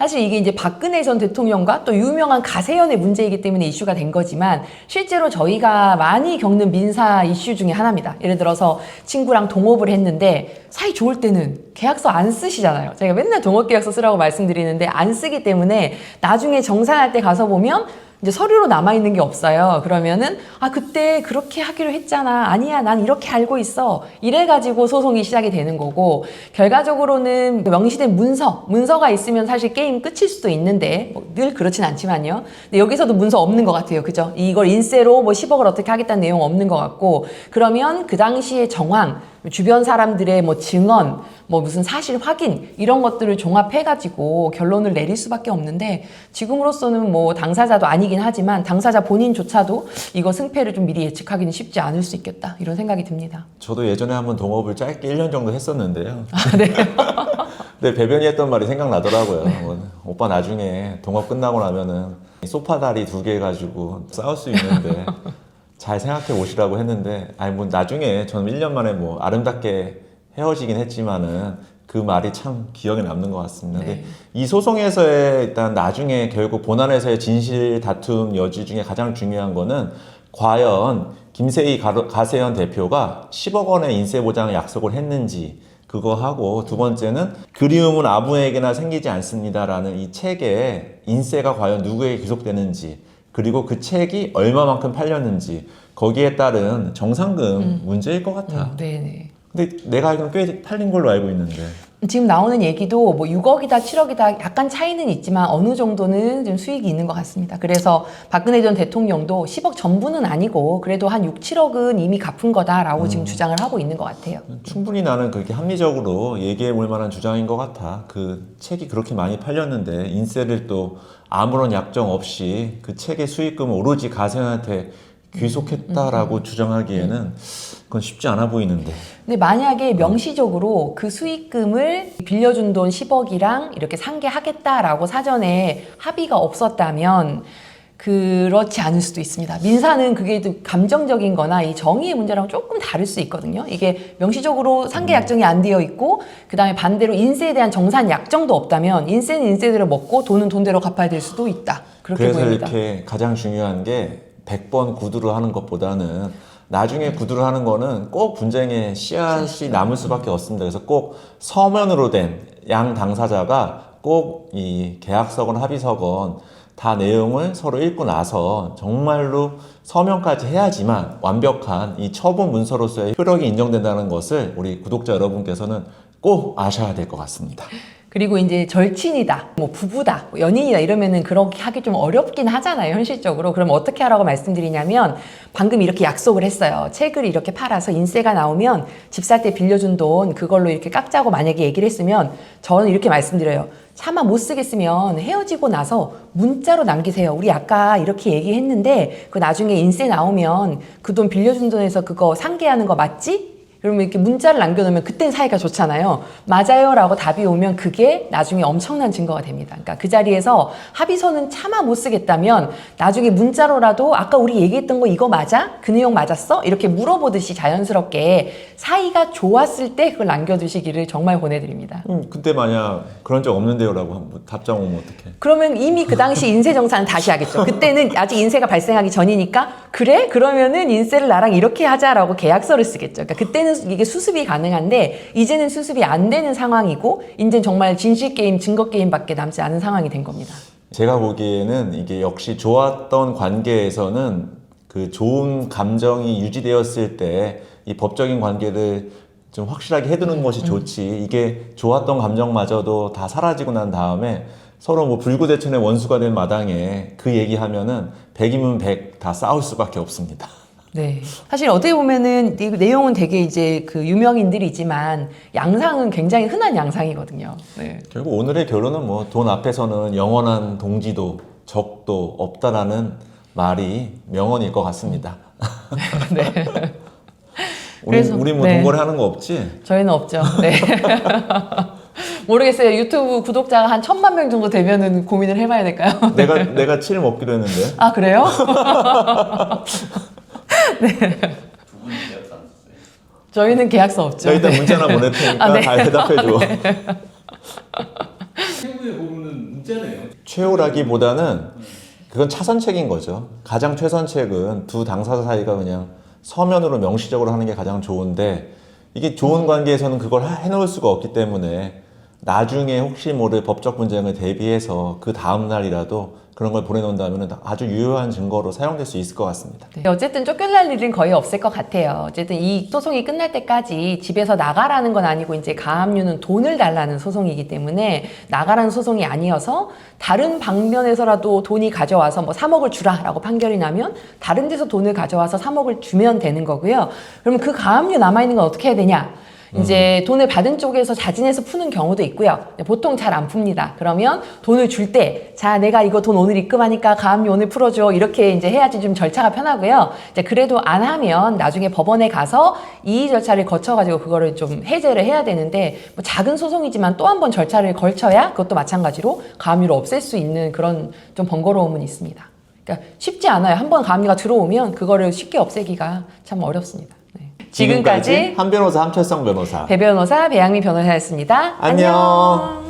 사실 이게 이제 박근혜 전 대통령과 또 유명한 가세연의 문제이기 때문에 이슈가 된 거지만 실제로 저희가 많이 겪는 민사 이슈 중에 하나입니다. 예를 들어서 친구랑 동업을 했는데 사이 좋을 때는 계약서 안 쓰시잖아요. 제가 맨날 동업계약서 쓰라고 말씀드리는데 안 쓰기 때문에 나중에 정산할 때 가서 보면 이제 서류로 남아있는 게 없어요. 그러면은 아 그때 그렇게 하기로 했잖아. 아니야 난 이렇게 알고 있어. 이래가지고 소송이 시작이 되는 거고 결과적으로는 명시된 문서가 있으면 사실 게임 끝일 수도 있는데 뭐늘 그렇진 않지만요. 근데 여기서도 문서 없는 것 같아요. 그죠? 이걸 인세로 뭐 10억을 어떻게 하겠다는 내용 없는 것 같고 그러면 그 당시의 정황 주변 사람들의 뭐 증언, 뭐 무슨 사실 확인 이런 것들을 종합해가지고 결론을 내릴 수밖에 없는데 지금으로서는 뭐 당사자도 아니긴 하지만 당사자 본인조차도 이거 승패를 좀 미리 예측하기는 쉽지 않을 수 있겠다 이런 생각이 듭니다. 저도 예전에 한번 동업을 짧게 1년 정도 했었는데요. 아, 네. 근데 배변이 했던 말이 생각나더라고요. 뭐, 오빠 나중에 동업 끝나고 나면은 소파 다리 2개 가지고 싸울 수 있는데 잘 생각해 보시라고 했는데 아니 뭐 나중에 저는 1년 만에 뭐 아름답게 헤어지긴 했지만은 그 말이 참 기억에 남는 것 같습니다. 네. 근데 이 소송에서의 일단 나중에 결국 본안에서의 진실 다툼 여지 중에 가장 중요한 거는 과연 김세희 가세연 대표가 10억 원의 인세 보장 약속을 했는지 그거 하고 두 번째는 그리움은 아무에게나 생기지 않습니다라는 이 책에 인세가 과연 누구에게 귀속되는지 그리고 그 책이 얼마만큼 팔렸는지 거기에 따른 정상금 문제일 것 같아. 네네. 근데 내가 알기로는 꽤 팔린 걸로 알고 있는데. 지금 나오는 얘기도 뭐 6억이다 7억이다 약간 차이는 있지만 어느 정도는 좀 수익이 있는 것 같습니다. 그래서 박근혜 전 대통령도 10억 전부는 아니고 그래도 한 6, 7억은 이미 갚은 거다라고 지금 주장을 하고 있는 것 같아요. 충분히 나는 그렇게 합리적으로 얘기해 볼 만한 주장인 것 같아. 그 책이 그렇게 많이 팔렸는데 인세를 또 아무런 약정 없이 그 책의 수익금을 오로지 가세연한테 귀속했다라고 주장하기에는 그건 쉽지 않아 보이는데. 근데 만약에 명시적으로 그 수익금을 빌려준 돈 10억이랑 이렇게 상계하겠다라고 사전에 합의가 없었다면 그렇지 않을 수도 있습니다. 민사는 그게 또 감정적인 거나 이 정의의 문제랑 조금 다를 수 있거든요. 이게 명시적으로 상계 약정이 안 되어 있고 그 다음에 반대로 인세에 대한 정산 약정도 없다면 인세는 인세대로 먹고 돈은 돈대로 갚아야 될 수도 있다. 그렇게 그래서 보입니다. 이렇게 가장 중요한 게 100번 구두를 하는 것보다는 나중에 구두를 하는 거는 꼭 분쟁의 씨앗이 남을 수밖에 없습니다. 그래서 꼭 서면으로 된 양 당사자가 꼭 이 계약서건 합의서건 다 내용을 서로 읽고 나서 정말로 서명까지 해야지만 완벽한 이 처분 문서로서의 효력이 인정된다는 것을 우리 구독자 여러분께서는 꼭 아셔야 될 것 같습니다. 그리고 이제 절친이다, 뭐 부부다, 뭐 연인이다 이러면은 그렇게 하기 좀 어렵긴 하잖아요, 현실적으로. 그럼 어떻게 하라고 말씀드리냐면 방금 이렇게 약속을 했어요. 책을 이렇게 팔아서 인세가 나오면 집 살 때 빌려준 돈 그걸로 이렇게 깎자고 만약에 얘기를 했으면 저는 이렇게 말씀드려요. 차마 못 쓰겠으면 헤어지고 나서 문자로 남기세요. 우리 아까 이렇게 얘기했는데 그 나중에 인세 나오면 그 돈 빌려준 돈에서 그거 상계하는 거 맞지? 그러면 이렇게 문자를 남겨놓으면 그땐 사이가 좋잖아요. 맞아요 라고 답이 오면 그게 나중에 엄청난 증거가 됩니다. 그러니까 그 자리에서 합의서는 차마 못 쓰겠다면 나중에 문자로라도 아까 우리 얘기했던 거 이거 맞아? 그 내용 맞았어? 이렇게 물어보듯이 자연스럽게 사이가 좋았을 때 그걸 남겨두시기를 정말 권해드립니다. 그때 만약 그런 적 없는데요 라고 한번 답장 오면 어떡해? 그러면 이미 그 당시 인세 정산은 다시 하겠죠. 그때는 아직 인세가 발생하기 전이니까 그래? 그러면은 인세를 나랑 이렇게 하자라고 계약서를 쓰겠죠. 그러니까 그때는 이게 수습이 가능한데 이제는 수습이 안 되는 상황이고 이제는 정말 진실 게임, 증거 게임밖에 남지 않은 상황이 된 겁니다. 제가 보기에는 이게 역시 좋았던 관계에서는 그 좋은 감정이 유지되었을 때 이 법적인 관계를 좀 확실하게 해두는 것이 좋지. 이게 좋았던 감정마저도 다 사라지고 난 다음에 서로 뭐 불구대천의 원수가 된 마당에 그 얘기하면은 100이면 100 다 싸울 수밖에 없습니다. 네. 사실 어떻게 보면은 이 내용은 되게 이제 그 유명인들이지만 양상은 굉장히 흔한 양상이거든요. 네. 결국 오늘의 결론은 뭐 돈 앞에서는 영원한 동지도 적도 없다라는 말이 명언일 것 같습니다. 네. 우리 뭐 네. 동거래 하는 거 없지? 저희는 없죠. 네. 모르겠어요. 유튜브 구독자가 한 1000만 명 정도 되면은 고민을 해봐야 될까요? 내가 7 먹기로 했는데. 아, 그래요? 네. 두 분이 계약서 안 썼어요? 저희는 계약서 없죠. 자, 일단 네. 문자 하나 보낼 테니까 아, 네. 잘 대답해줘. 세부에 보면은 문자를 최후라기보다는 그건 차선책인 거죠. 가장 최선책은 두 당사자 사이가 그냥 서면으로 명시적으로 하는 게 가장 좋은데 이게 좋은 관계에서는 그걸 해놓을 수가 없기 때문에 나중에 혹시 모를 법적 분쟁을 대비해서 그 다음 날이라도 그런 걸 보내놓는다면 아주 유효한 증거로 사용될 수 있을 것 같습니다. 네, 어쨌든 쫓겨날 일은 거의 없을 것 같아요. 어쨌든 이 소송이 끝날 때까지 집에서 나가라는 건 아니고 이제 가압류는 돈을 달라는 소송이기 때문에 나가라는 소송이 아니어서 다른 방면에서라도 돈이 가져와서 뭐 3억을 주라라고 판결이 나면 다른 데서 돈을 가져와서 3억을 주면 되는 거고요. 그러면 그 가압류 남아있는 건 어떻게 해야 되냐? 이제 돈을 받은 쪽에서 자진해서 푸는 경우도 있고요. 보통 잘 안 풉니다. 그러면 돈을 줄 때, 자, 내가 이거 돈 오늘 입금하니까 가압류 오늘 풀어줘. 이렇게 이제 해야지 좀 절차가 편하고요. 이제 그래도 안 하면 나중에 법원에 가서 이의 절차를 거쳐가지고 그거를 좀 해제를 해야 되는데, 뭐 작은 소송이지만 또 한 번 절차를 걸쳐야 그것도 마찬가지로 가압류를 없앨 수 있는 그런 좀 번거로움은 있습니다. 그러니까 쉽지 않아요. 한 번 가압류가 들어오면 그거를 쉽게 없애기가 참 어렵습니다. 네. 지금까지 한 변호사 함철성 변호사. 배 변호사 배양미 변호사였습니다. 안녕.